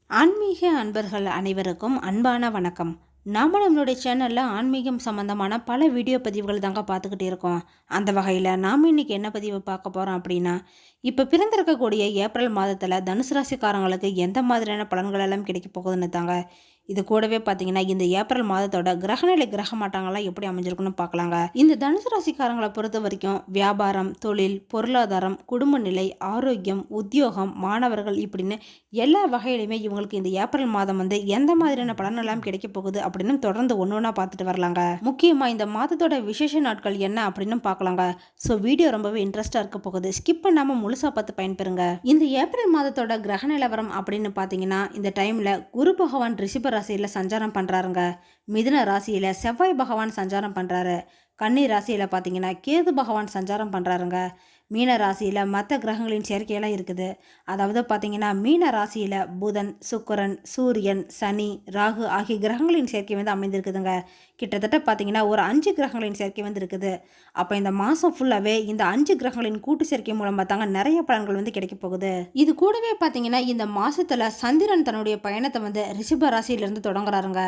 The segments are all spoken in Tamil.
ஆன்மீக அன்பர்கள் அனைவருக்கும் அன்பான வணக்கம். நாம் நம்மளுடைய சேனலில் ஆன்மீகம் சம்மந்தமான பல வீடியோ பதிவுகள் தாங்க பார்த்துக்கிட்டே இருக்கோம். அந்த வகையில் நாம் இன்றைக்கி என்ன பதிவு பார்க்க போகிறோம் அப்படின்னா, இப்போ பிறந்திருக்கக்கூடிய ஏப்ரல் மாதத்தில் தனுசு ராசிக்காரங்களுக்கு எந்த மாதிரியான பலன்கள் எல்லாம் கிடைக்க போகுதுன்னு தாங்க. இது கூடவே பார்த்தீங்கன்னா இந்த ஏப்ரல் மாதத்தோட கிரகநிலை கிரக மாற்றங்கள்லாம் எப்படி அமைஞ்சிருக்குன்னு பார்க்கலாங்க. இந்த தனுசு ராசிக்காரங்களை பொறுத்த வரைக்கும் வியாபாரம், தொழில், பொருளாதாரம், குடும்ப நிலை, ஆரோக்கியம், உத்தியோகம், மாணவர்கள் இப்படின்னு எல்லா வகையிலுமே இவங்களுக்கு இந்த ஏப்ரல் மாதம் எந்த மாதிரியான பலனெல்லாம் கிடைக்க போகுது அப்படின்னு தொடர்ந்து ஒன்று ஒன்றா பார்த்துட்டு வரலாங்க. முக்கியமாக இந்த மாதத்தோட விசேஷ நாட்கள் என்ன அப்படின்னு பார்க்கலாங்க. ஸோ வீடியோ ரொம்பவே இன்ட்ரெஸ்டாக இருக்க போகுது. ஸ்கிப் பண்ணாமல் முழுசாக பார்த்து பயன்பெறுங்க. இந்த ஏப்ரல் மாதத்தோட கிரக நிலவரம் அப்படின்னு பார்த்தீங்கன்னா, இந்த டைமில் குரு பகவான் ரிஷப ராசியில் சஞ்சாரம் பண்ணுறாருங்க. மிதுன ராசியில் செவ்வாய் பகவான் சஞ்சாரம் பண்ணுறாரு. கன்னி ராசியில் பார்த்தீங்கன்னா கேது பகவான் சஞ்சாரம் பண்ணுறாருங்க. மீன ராசியில் மற்ற கிரகங்களின் சேர்க்கையெல்லாம் இருக்குது. அதாவது பார்த்தீங்கன்னா மீன ராசியில் புதன், சுக்கிரன், சூரியன், சனி, ராகு ஆகிய கிரகங்களின் சேர்க்கை அமைந்திருக்குதுங்க. கிட்டத்தட்ட பார்த்தீங்கன்னா ஒரு 5 கிரகங்களின் சேர்க்கை இருக்குது. அப்போ இந்த மாதம் ஃபுல்லாகவே இந்த 5 கிரகங்களின் கூட்டு சேர்க்கை மூலமாக தாங்க நிறைய பலன்கள் கிடைக்க போகுது. இது கூடவே பார்த்தீங்கன்னா இந்த மாதத்தில் சந்திரன் தன்னுடைய பயணத்தை ரிஷப ராசியிலிருந்து தொடங்குறாருங்க.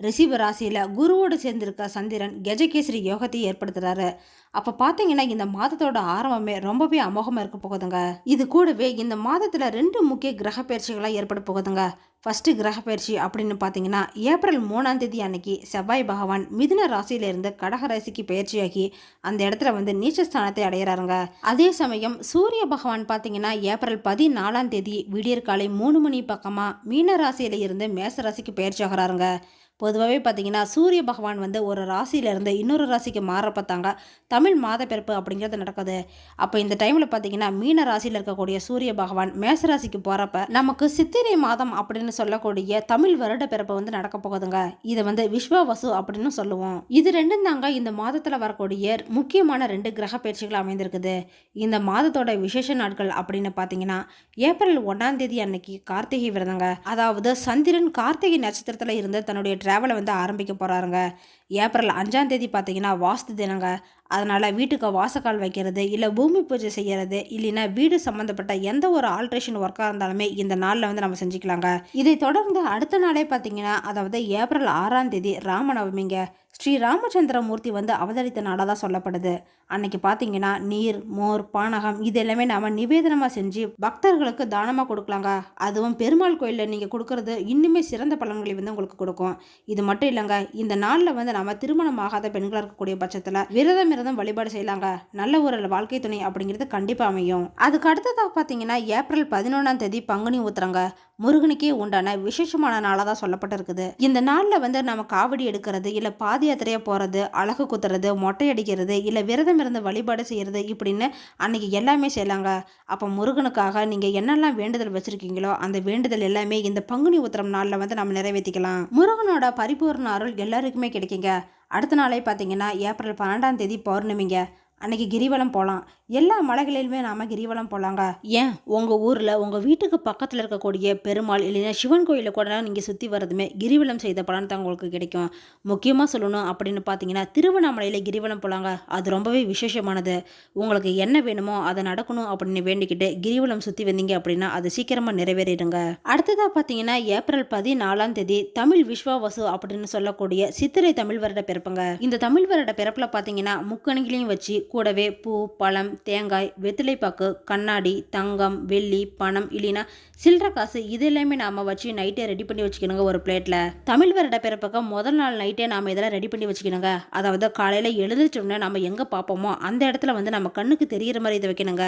ரிஷப ராசியில் குருவோடு சேர்ந்திருக்க சந்திரன் கஜகேசரி யோகத்தை ஏற்படுத்துறாரு. அப்போ பார்த்தீங்கன்னா இந்த மாதத்தோட ஆரம்பமே ரொம்பவே அமோகமாக இருக்க போகுதுங்க. இது கூடவே இந்த மாதத்தில் 2 முக்கிய கிரக பயிற்சிகளாக ஏற்பட போகுதுங்க. ஃபஸ்ட்டு கிரக பயிற்சி அப்படின்னு பார்த்தீங்கன்னா ஏப்ரல் 3ஆம் தேதி அன்னைக்கு செவ்வாய் பகவான் மிதுன ராசியிலிருந்து கடக ராசிக்கு பயிற்சியாகி அந்த இடத்துல நீச்சஸ்தானத்தை அடையிறாருங்க. அதே சமயம் சூரிய பகவான் பார்த்தீங்கன்னா ஏப்ரல் 14ஆம் தேதி விடியற் காலை 3 மணி பக்கமாக மீன ராசியில இருந்து மேச ராசிக்கு பயிற்சி ஆகிறாருங்க. பொதுவாகவே பார்த்தீங்கன்னா சூரிய பகவான் ஒரு ராசியிலேருந்து இன்னொரு ராசிக்கு மாறப்ப தாங்க தமிழ் மாத பிறப்பு அப்படிங்கிறது நடக்குது. அப்போ இந்த டைமில் பார்த்தீங்கன்னா மீன ராசியில் இருக்கக்கூடிய சூரிய பகவான் மேச ராசிக்கு போகிறப்ப நமக்கு சித்திரை மாதம் அப்படின்னு சொல்லக்கூடிய தமிழ் வருட பிறப்பு நடக்க போகுதுங்க. இதை விஸ்வவசு அப்படின்னு சொல்லுவோம். இது ரெண்டும் தாங்க இந்த மாதத்தில் வரக்கூடிய முக்கியமான 2 கிரக பயிற்சிகள் அமைந்திருக்குது. இந்த மாதத்தோட விசேஷ நாட்கள் அப்படின்னு பார்த்தீங்கன்னா ஏப்ரல் 1ஆம் தேதி அன்னைக்கு கார்த்திகை விரதங்க. அதாவது சந்திரன் கார்த்திகை நட்சத்திரத்தில் இருந்து தன்னுடைய டிராவலை ஆரம்பிக்க போகிறாருங்க. ஏப்ரல் 5ஆம் தேதி பார்த்தீங்கன்னா வாஸ்து தினங்க. அதனால் வீட்டுக்கு வாசக்கால் வைக்கிறது, இல்லை பூமி பூஜை செய்கிறது, இல்லைன்னா வீடு சம்மந்தப்பட்ட எந்த ஒரு ஆல்ட்ரேஷன் ஒர்க்காக இருந்தாலுமே இந்த நாளில் நம்ம செஞ்சுக்கலாங்க. இதை தொடர்ந்து அடுத்த நாளே பார்த்தீங்கன்னா அதாவது ஏப்ரல் 6ஆம் தேதி ராமநவமிங்க. ஸ்ரீ ராமச்சந்திர மூர்த்தி அவதரித்த நாளாக தான் சொல்லப்படுது. அன்னைக்கு பார்த்தீங்கன்னா நீர், மோர், பானகம் இது எல்லாமே நாம் நிவேதனமாக செஞ்சு பக்தர்களுக்கு தானமாக கொடுக்கலாங்க. அதுவும் பெருமாள் கோயிலில் நீங்கள் கொடுக்கறது இன்னுமே சிறந்த பலன்களை உங்களுக்கு கொடுக்கும். இது மட்டும் இல்லைங்க, இந்த நாளில் நம்ம திருமணம் ஆகாத பெண்களாக இருக்கக்கூடிய பட்சத்தில் விரதம் வழிபாடு செய்யலாங்க. நல்ல ஒரு வாழ்க்கை துணை அப்படிங்கிறது கண்டிப்பாக அமையும். அதுக்கு அடுத்ததாக பார்த்தீங்கன்னா ஏப்ரல் 11ஆம் தேதி பங்குனி உத்திரங்க. முருகனுக்கே உண்டான விசேஷமான நாளாக தான் சொல்லப்பட்டிருக்குது. இந்த நாளில் நம்ம காவடி எடுக்கிறது, இல்லை பாத யாத்திரையாக போகிறது, அழகு குத்துறது, மொட்டை அடிக்கிறது, இல்லை விரதம் இருந்து வழிபாடு செய்கிறது இப்படின்னு அன்னைக்கு எல்லாமே செய்யலாங்க. அப்போ முருகனுக்காக நீங்கள் என்னெல்லாம் வேண்டுதல் வச்சுருக்கீங்களோ அந்த வேண்டுதல் எல்லாமே இந்த பங்குனி உத்திரம் நாளில் நம்ம நிறைவேற்றிக்கலாம். முருகனோட பரிபூர்ண அருள் எல்லாருக்குமே கிடைக்குங்க. அடுத்த நாளே பார்த்தீங்கன்னா ஏப்ரல் 12ஆம் தேதி பௌர்ணமிங்க. அன்னைக்கு கிரிவலம் போகலாம். எல்லா மலைகளிலுமே நாம் கிரிவலம் போகலாங்க. ஏன் உங்கள் ஊரில் உங்கள் வீட்டுக்கு பக்கத்தில் இருக்கக்கூடிய பெருமாள் இல்லைன்னா சிவன் கோயிலில் கூட நீங்கள் சுற்றி வரதுமே கிரிவலம் செய்த பலன் தான் உங்களுக்கு கிடைக்கும். முக்கியமாக சொல்லணும் அப்படின்னு பார்த்தீங்கன்னா திருவண்ணாமலையில் கிரிவலம் போகலாங்க. அது ரொம்பவே விசேஷமானது. உங்களுக்கு என்ன வேணுமோ அதை நடக்கணும் அப்படின்னு வேண்டிக்கிட்டு கிரிவலம் சுற்றி வந்தீங்க அப்படின்னா அது சீக்கிரமாக நிறைவேறிடுங்க. அடுத்ததாக பார்த்தீங்கன்னா ஏப்ரல் 14ஆம் தேதி தமிழ் விஸ்வவசு அப்படின்னு சொல்லக்கூடிய சித்திரை தமிழ் வருட பிறப்புங்க. இந்த தமிழ் வருட பிறப்பில் பார்த்தீங்கன்னா முக்கணிகளையும் வச்சு கூடவே பூ, பழம், தேங்காய், வெத்திலைப்பாக்கு, கண்ணாடி, தங்கம், வெள்ளி, பணம் இல்லைன்னா சில்லற காசு இது எல்லாமே நாம் வச்சு நைட்டே ரெடி பண்ணி வச்சுக்கணுங்க. ஒரு பிளேட்டில் தமிழ் வருட பிறப்புக்கு முதல் நாள் நைட்டே நாம் இதெல்லாம் ரெடி பண்ணி வச்சுக்கணுங்க. அதாவது காலையில் எழுந்திரிச்சோடனே நம்ம எங்கே பார்ப்போமோ அந்த இடத்துல நம்ம கண்ணுக்கு தெரிகிற மாதிரி இதை வைக்கணுங்க.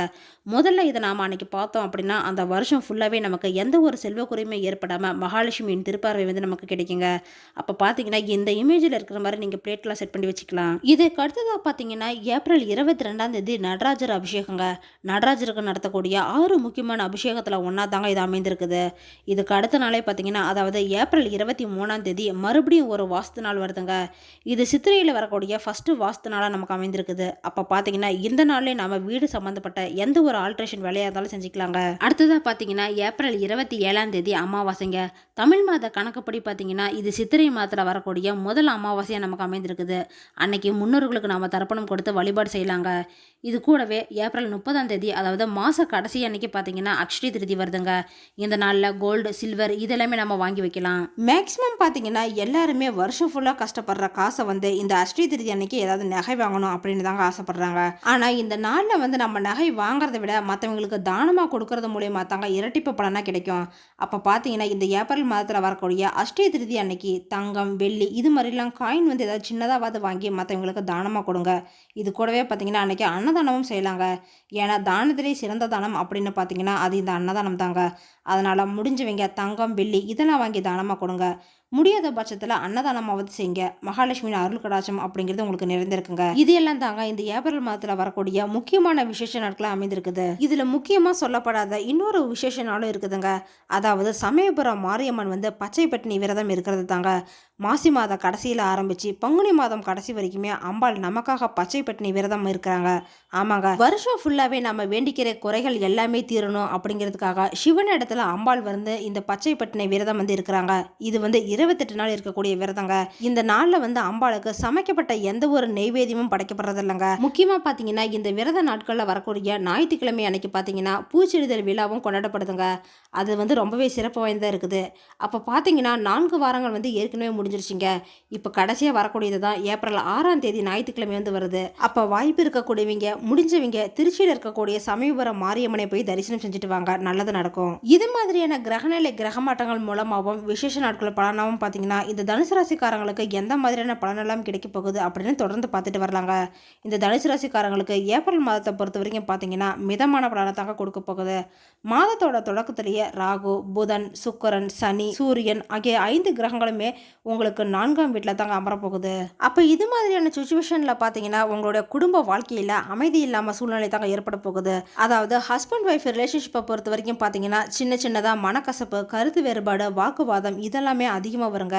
முதல்ல இதை நாம் அன்னைக்கு பார்த்தோம் அப்படின்னா அந்த வருஷம் ஃபுல்லாகவே நமக்கு எந்த ஒரு செல்வக்குறையுமே ஏற்படாமல் மகாலட்சுமியின் திருப்பார்வை நமக்கு கிடைக்குங்க. அப்போ பார்த்தீங்கன்னா இந்த இமேஜில் இருக்கிற மாதிரி நீங்கள் பிளேட்லாம் செட் பண்ணி வச்சுக்கலாம். இதுக்கு அடுத்ததாக பார்த்தீங்கன்னா ஏப்ரல் 22ஆம் தேதி நடராஜர் அபிஷேகங்க. நடராஜருக்கு நடத்தக்கூடிய 6 முக்கியமான அபிஷேகத்தில் ஒன்றா தாங்க இது அமைந்திருக்குது. இதுக்கு அடுத்த நாளே பார்த்தீங்கன்னா அதாவது ஏப்ரல் 23ஆம் தேதி மறுபடியும் ஒரு வாஸ்து நாள் வருதுங்க. இது சித்திரையில் வரக்கூடிய ஃபஸ்ட்டு வாஸ்து நாளாக நமக்கு அமைந்திருக்குது. அப்போ பார்த்தீங்கன்னா இந்த நாளிலே நம்ம வீடு சம்மந்தப்பட்ட எந்த ஒரு ஆல்ட்ரேஷன் வேலையாக இருந்தாலும் செஞ்சுக்கலாங்க. அடுத்ததாக பார்த்தீங்கன்னா ஏப்ரல் 27ஆம் தேதி அமாவாசைங்க. தமிழ் மாத கணக்குப்படி பார்த்தீங்கன்னா இது சித்திரை மாதத்தில் வரக்கூடிய முதல் அமாவாசையாக நமக்கு அமைந்திருக்குது. அன்னைக்கு முன்னோர்களுக்கு நாம் தர்ப்பணம் கொடுத்து வழிபாடு செய்யலாங்க. இது கூடவே ஏப்ரல் 30ஆம் தேதி, அதாவது மாத கடைசி அன்னைக்கு பார்த்தீங்கன்னா அக்ஷய திருதி வருதுங்க. இந்த நாளில் கோல்டு, சில்வர் இதெல்லாமே நம்ம வாங்கி வைக்கலாம். மேக்ஸிமம் பார்த்தீங்கன்னா எல்லாருமே வருஷம் ஃபுல்லாக கஷ்டப்படுற காசை வந்து இந்த அக்ஷய திருதி அன்னைக்கு ஏதாவது நகை வாங்கணும் அப்படின்னு தாங்க ஆசைப்படுறாங்க. ஆனால் இந்த நாளில் வந்து நம்ம நகை வாங்குறத விட மற்றவங்களுக்கு தானமாக கொடுக்கறது மூலியமாக தாங்க இரட்டிப்பு பலனாக கிடைக்கும். அப்போ பார்த்தீங்கன்னா இந்த ஏப்ரல் மாதத்தில் வரக்கூடிய அக்ஷய திருதி அன்னைக்கு தங்கம், வெள்ளி இது மாதிரிலாம் காயின் வந்து ஏதாவது சின்னதாவது வாங்கி மற்றவங்களுக்கு தானமாக கொடுங்க. இது கூடவே பார்த்தீங்கன்னா அன்னைக்கு அன்னதானமும் செய்யலாங்க. ஏன்னா தானத்திலே சிறந்த தானம் அப்படின்னு பார்த்தீங்கன்னா அது இந்த அன்னதானம் தாங்க. அதனால் முடிஞ்சவங்க தங்கம், வெள்ளி இதெல்லாம் வாங்கி தானமாக கொடுங்க. முடியாத பட்சத்தில் அன்னதானமாவது செய்யுங்க. மகாலட்சுமியின் அருள் கடாட்சம் அப்படிங்கிறது உங்களுக்கு நிறைந்திருக்குங்க. இது எல்லாம் தாங்க இந்த ஏப்ரல் மாதத்தில் வரக்கூடிய முக்கியமான விசேஷ நாட்களாக அமைந்திருக்குது. இதில் முக்கியமாக சொல்லப்படாத இன்னொரு விசேஷ நாளும் இருக்குதுங்க. அதாவது சமயபுரம் மாரியம்மன் வந்து பச்சை பட்டினி விரதம் இருக்கிறது தாங்க. மாசி மாத கடைசியில் ஆரம்பித்து பங்குனி மாதம் கடைசி வரைக்குமே அம்பாள் நமக்காக பச்சை பட்டினி விரதம் இருக்கிறாங்க. ஆமாங்க, வருஷம் ஃபுல்லாகவே நம்ம வேண்டிக்கிற குறைகள் எல்லாமே தீரணும் அப்படிங்கிறதுக்காக சிவன் இடத்துல அம்பாள் வந்து இந்த பச்சை பட்டினி விரதம் வந்து இருக்கிறாங்க. இது வந்து 28 நாள் இருக்கக்கூடிய விரதங்க. இந்த நாளில் வந்து அம்பாளுக்கு சமைக்கப்பட்ட எந்த ஒரு நெய்வேத்தியமும் படைக்கப்படுறது இல்லைங்க. முக்கியமாக பார்த்தீங்கன்னா இந்த விரத நாட்களில் வரக்கூடிய ஞாயிற்றுக்கிழமை அன்னைக்கு பார்த்தீங்கன்னா பூச்செறிதல் விழாவும் கொண்டாடப்படுதுங்க. அது வந்து ரொம்பவே சிறப்பு வாய்ந்ததாக இருக்குது. அப்போ பார்த்தீங்கன்னா 4 வாரங்கள் வந்து ஏற்கனவே முடிஞ்சிருச்சுங்க. இப்போ கடைசியாக வரக்கூடியது தான் ஏப்ரல் 6ஆம் தேதி ஞாயிற்றுக்கிழமை வந்து வருது. அப்போ வாய்ப்பு இருக்கக்கூடியவங்க முடிஞ்சவங்க திருச்சியில் இருக்கக்கூடிய சமயபுரம் மாரியம்மனை போய் தரிசனம் செஞ்சுட்டு வாங்க, நல்லது நடக்கும். இது மாதிரியான கிரகநிலை கிரகமாட்டங்கள் மூலமாகவும் விசேஷ நாட்கள் பலனாகவும் பார்த்தீங்கன்னா இந்த தனுசு ராசிக்காரங்களுக்கு எந்த மாதிரியான பலனெல்லாம் கிடைக்க போகுது அப்படின்னு தொடர்ந்து பார்த்துட்டு வரலாங்க. இந்த தனுசு ராசிக்காரங்களுக்கு ஏப்ரல் மாதத்தை பொறுத்த வரைக்கும் பார்த்தீங்கன்னா மிதமான பலனை தாங்க கொடுக்க போகுது. மாதத்தோட தொடக்கத்திலேயே ராகு, புதன், சுக்கிரன், சனி, சூரியன் ஆகிய 5 கிரகங்களுமே உங்களுக்கு 4ஆம் வீட்டில் தாங்க அமரப்போகுது. அப்போ இது மாதிரியான சுச்சுவேஷனில் பார்த்தீங்கன்னா உங்களுடைய குடும்ப வாழ்க்கையில் அமைதி இல்லாமல் சூழ்நிலை தாங்க ஏற்பட போகுது. அதாவது ஹஸ்பண்ட் ஒய்ஃப் ரிலேஷன்ஷிப்பை பொறுத்த வரைக்கும் பார்த்தீங்கன்னா சின்னதாக மனக்கசப்பு, கருத்து வேறுபாடு, வாக்குவாதம் இதெல்லாமே அதிகமாக வருங்க.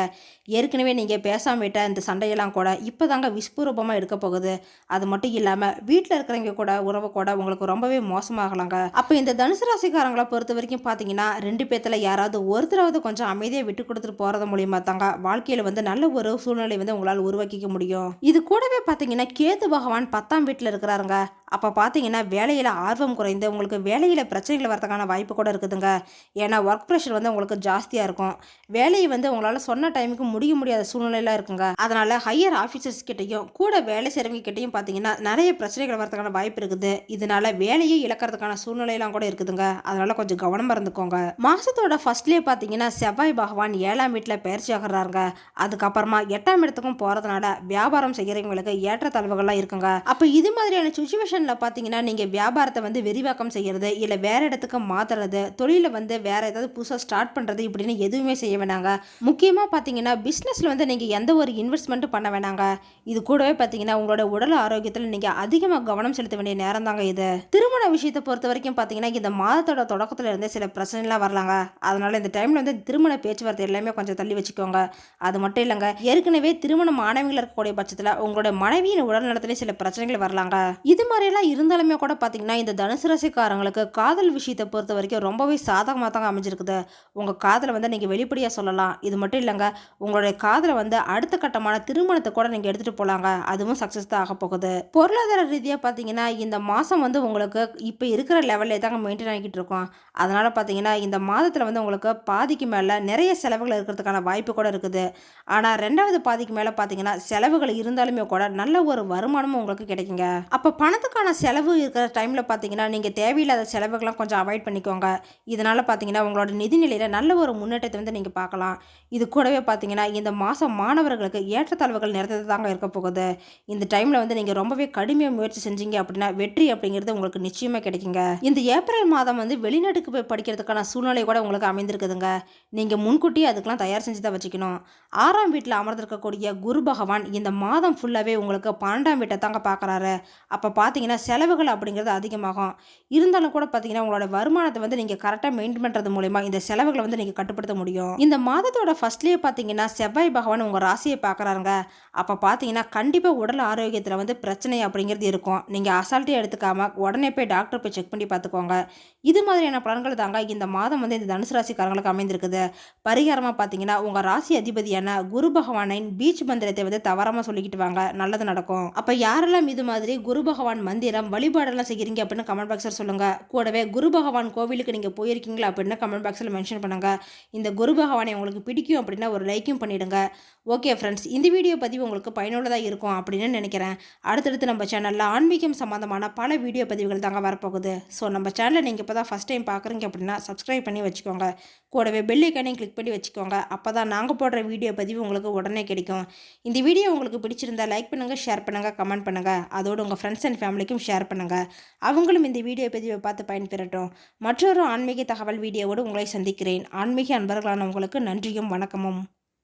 ஏற்கனவே நீங்கள் பேசாம விட்ட இந்த சண்டையெல்லாம் கூட இப்போ தாங்க விஸ்வரூபமாக எடுக்க போகுது. அது மட்டும் இல்லாமல் வீட்டில் இருக்கிறவங்க கூட உறவு கூட உங்களுக்கு ரொம்பவே மோசமாகலாங்க. அப்போ இந்த தனுசு ராசிக்காரங்களை பொறுத்த வரைக்கும் பார்த்தீங்கன்னா 2 பேத்துல யாராவது ஒருத்தராவது கொஞ்சம் அமைதியாக விட்டு கொடுத்துட்டு போகிறது மூலியமாக தாங்க வாழ்க்கையில் வந்து நல்ல ஒரு சூழ்நிலை வந்து உங்களால் உருவாக்கிக்க முடியும். இது கூடவே பார்த்தீங்கன்னா கேது பகவான் 10ஆம் வீட்டில் இருக்கிறாருங்க. அப்போ பார்த்தீங்கன்னா வேலையில் ஆர்வம் குறைந்து உங்களுக்கு வேலையில் பிரச்சனைகள் வரதுக்கான வாய்ப்பு கூட இருக்குதுங்க. ஏன்னா ஒர்க் ப்ரெஷர் வந்து உங்களுக்கு ஜாஸ்தியாக இருக்கும். வேலையை வந்து உங்களால் சொன்ன டைமுக்கு முடிய முடியாத சூழ்நிலையெல்லாம் இருக்குங்க. அதனால் ஹையர் ஆஃபீஸர்ஸ் கிட்டையும் கூட வேலை செய்கிறவங்க கிட்டையும் பார்த்தீங்கன்னா நிறைய பிரச்சனைகள் வரதுக்கான வாய்ப்பு இருக்குது. இதனால வேலையை இழக்கிறதுக்கான சூழ்நிலையெல்லாம் கூட இருக்குதுங்க. அதனால் கொஞ்சம் கவனமாக இருந்துக்கோங்க. மாதத்தோட ஃபர்ஸ்ட்லேயே பார்த்தீங்கன்னா செவ்வாய் பகவான் 7ஆம் வீட்டில் பயிற்சி ஆகிறாருங்க. அதுக்கப்புறமா 8ஆம் இடத்துக்கும் போகிறதுனால வியாபாரம் செய்கிறவங்களுக்கு ஏற்ற தளவுகள்லாம் இருக்குங்க. அப்போ இது மாதிரியான சுச்சுவேஷன் பார்த்தீங்கன்னா நீங்கள் வியாபாரத்தை வந்து விரிவாக்கம் செய்கிறது, இல்லை வேற இடத்துக்கு மாற்றுறது, தொழிலை வந்து வேற ஏதாவது புதுசாக ஸ்டார்ட் பண்ணுறது இப்படின்னு எதுவுமே செய்ய வேணாங்க. முக்கியமாக பார்த்தீங்கன்னா பிஸ்னஸில் வந்து நீங்கள் எந்த ஒரு இன்வெஸ்ட்மெண்ட்டும் பண்ண வேணாங்க. இது கூடவே பார்த்தீங்கன்னா உங்களோட உடல் ஆரோக்கியத்தில் நீங்கள் அதிகமாக கவனம் செலுத்த வேண்டிய நேரம் தாங்க இது. திருமண விஷயத்தை பொறுத்த வரைக்கும் பார்த்தீங்கன்னா இந்த மாதத்தோட தொடக்கத்தில் இருந்தே சில பிரச்சனைலாம் வரலாங்க. அதனால இந்த டைமில் வந்து திருமண பேச்சுவார்த்தை எல்லாமே கொஞ்சம் தள்ளி வச்சுக்கோங்க. அது மட்டும் இல்லைங்க, ஏற்கனவே திருமணம் ஆனவங்கள இருக்கக்கூடிய பட்சத்தில் உங்களோட மனைவியின் உடல் நலத்திலே சில பிரச்சனைகள் வரலாங்க. இது மாதிரி இருந்தாலுமே கூட பார்த்தீங்கன்னா இந்த தனுசு ராசிக்காரங்களுக்கு காதல் விஷயத்தை பொறுத்த வரைக்கும் ரொம்பவே சாதகமாக தாங்க அமைஞ்சிருக்குது. உங்கள் காதலை வந்து நீங்கள் வெளிப்படையாக சொல்லலாம். இது மட்டும் இல்லைங்க, உங்களுடைய காதலை வந்து அடுத்த கட்டமான திருமணத்தை கூட நீங்கள் எடுத்துகிட்டு போகலாங்க. அதுவும் சக்ஸஸ் தான் ஆக போகுது. பொருளாதார ரீதியாக பார்த்தீங்கன்னா இந்த மாதம் வந்து உங்களுக்கு இப்போ இருக்கிற லெவலில் தாங்க மெயின்டைன் ஆகிட்டு இருக்கும். அதனால் பார்த்தீங்கன்னா இந்த மாதத்தில் வந்து உங்களுக்கு பாதிக்கு மேலே நிறைய செலவுகள் இருக்கிறதுக்கான வாய்ப்பு கூட இருக்குது. ஆனால் 2வது பாதிக்கு மேலே பார்த்தீங்கன்னா செலவுகள் இருந்தாலுமே கூட நல்ல ஒரு வருமானமும் உங்களுக்கு கிடைக்குங்க. அப்போ பணத்துக்கான செலவு இருக்கிற டைமில் பார்த்தீங்கன்னா நீங்கள் தேவையில்லாத செலவுகள்லாம் கொஞ்சம் அவாய்ட் பண்ணிக்கோங்க. இதனால் பார்த்தீங்கன்னா உங்களோட நிதிநிலையில் நல்ல ஒரு முன்னேற்றத்தை வந்து நீங்கள் பார்க்கலாம். இது கூடவே பார்த்தீங்கன்னா இந்த மாதம் மாணவர்களுக்கு ஏற்றத்தாழ்வுகள் நிறைந்தது தாங்க இருக்க போகுது. இந்த டைமில் வந்து நீங்கள் ரொம்பவே கடுமையாக முயற்சி செஞ்சீங்க அப்படின்னா வெற்றி அப்படிங்கிறது உங்களுக்கு நிச்சயமாக கிடைக்குங்க. இந்த ஏப்ரல் மாதம் வந்து வெளிநாட்டுக்கு போய் படிக்கிறதுக்கான சூழ்நிலை கூட உங்களுக்கு அமைந்திருக்குதுங்க. நீங்கள் முன்கூட்டியே அதுக்கெல்லாம் தயார் செஞ்சு தான் வச்சுக்கணும். 6ஆம் வீட்டில் அமர்ந்திருக்கக்கூடிய குரு பகவான் இந்த மாதம் ஃபுல்லாகவே உங்களுக்கு 12ஆம் வீட்டை தாங்க பார்க்குறாரு. அப்போ பார்த்தீங்கன்னா செலவுகள் அப்படிங்கிறது அதிகமாகும். இருந்தாலும் கூட பார்த்தீங்கன்னா உங்களோட வருமானத்தை வந்து நீங்கள் கரெக்டாக மெயின்டைன் பண்ணுறது மூலமா இந்த செலவுகளை வந்து நீங்கள் கட்டுப்படுத்த முடியும். இந்த மாதத்தோட ஃபர்ஸ்ட்லேயே பார்த்தீங்கன்னா செவ்வாய் பகவான் உங்கள் ராசியை பார்க்குறாருங்க. அப்போ பார்த்தீங்கன்னா கண்டிப்பாக உடல் ஆரோக்கியத்தில் வந்து பிரச்சனை அப்படிங்கிறது இருக்கும். நீங்கள் அசால்ட்டே எடுத்துக்காம உடனே போய் டாக்டர் போய் செக் பண்ணி பார்த்துக்கோங்க. இது மாதிரியான பலன்கள் தாங்க இந்த மாதம் வந்து இந்த தனுசு ராசிக்காரங்களுக்கு அமைந்திருக்குது. பரிகாரமாக பார்த்தீங்கன்னா உங்கள் ராசி அதிபதியான குரு பகவானின் பீச் மந்திரத்தை வந்து தவறாமல் சொல்லிக்கிட்டு வாங்க, நல்லது நடக்கும். அப்போ யாரெல்லாம் இது மாதிரி குரு பகவான் மந்திரம் வழிபாடெல்லாம் செய்கிறீங்க அப்படின்னு கமெண்ட் பாக்ஸில் சொல்லுங்கள். கூடவே குரு பகவான் கோவிலுக்கு நீங்கள் போயிருக்கீங்களா அப்படின்னு கமெண்ட் பாக்ஸில் மென்ஷன் பண்ணுங்கள். இந்த குரு பகவானை உங்களுக்கு பிடிக்கும் அப்படின்னா ஒரு லைக்கும் பண்ணிவிடுங்க. ஓகே ஃப்ரெண்ட்ஸ், இந்த வீடியோ பதிவு உங்களுக்கு பயனுள்ளதாக இருக்கும் அப்படின்னு நினைக்கிறேன். அடுத்தடுத்து நம்ம சேனலில் ஆன்மீகம் சம்மந்தமான பல வீடியோ பதிவுகள் தாங்க வரப்போகுது. ஸோ நம்ம சேனலை நீங்கள் இப்போ தான் ஃபஸ்ட் டைம் பார்க்குறீங்க அப்படின்னா சப்ஸ்கிரைப் பண்ணி வச்சுக்கோங்க. கூடவே பெல் ஐக்கானையும் கிளிக் பண்ணி வச்சுக்கோங்க. அப்போ தான் நாங்கள் போடுற வீடியோ பதிவு உங்களுக்கு உடனே கிடைக்கும். இந்த வீடியோ உங்களுக்கு பிடிச்சிருந்தா லைக் பண்ணுங்கள், ஷேர் பண்ணுங்கள், கமெண்ட் பண்ணுங்கள். அதோடு உங்கள் ஃப்ரெண்ட்ஸ் அண்ட் ஃபேமிலிக்கும் ஷேர் பண்ணுங்கள். அவங்களும் இந்த வீடியோ பதிவை பார்த்து பயன்பெறட்டும். மற்றொரு ஆன்மீக தகவல் வீடியோவோடு உங்களை சந்திக்கிறேன். ஆன்மீக அன்பர்களான உங்களுக்கு நன்றியும் வணக்கமும்.